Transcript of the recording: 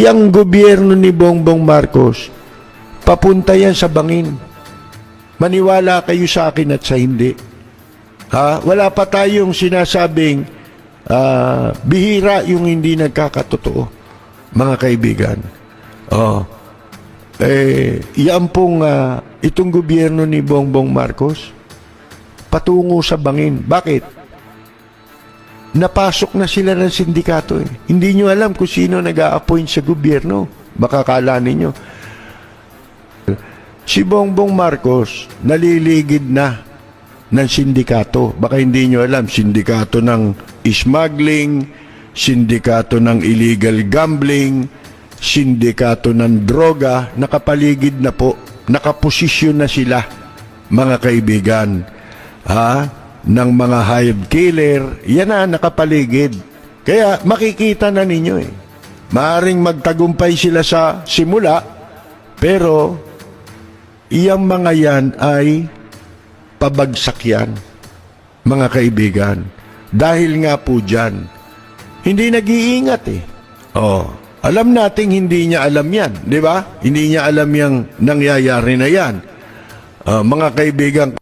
Yang gobyerno ni Bongbong Marcos, papunta yan sa bangin. Maniwala kayo sa akin at sa hindi. Ha? Wala pa tayong sinasabing bihira yung hindi nagkakatotoo, mga kaibigan. Yan pong itong gobyerno ni Bongbong Marcos, patungo sa bangin. Bakit? Napasok na sila ng sindikato. Hindi nyo alam kung sino nag-a-appoint sa gobyerno. Baka kala ninyo. Si Bongbong Marcos, naliligid na ng sindikato. Baka hindi nyo alam, sindikato ng smuggling, sindikato ng illegal gambling, sindikato ng droga, nakapaligid na po, nakaposisyon na sila, mga kaibigan, ng mga hired killer, yan na, nakapaligid. Kaya makikita na ninyo Maaring magtagumpay sila sa simula, pero iyang mga yan ay pabagsak yan, mga kaibigan. Dahil nga po dyan, hindi nag-iingat alam nating hindi niya alam yan, di ba? Hindi niya alam yung nangyayari na yan. Mga kaibigan,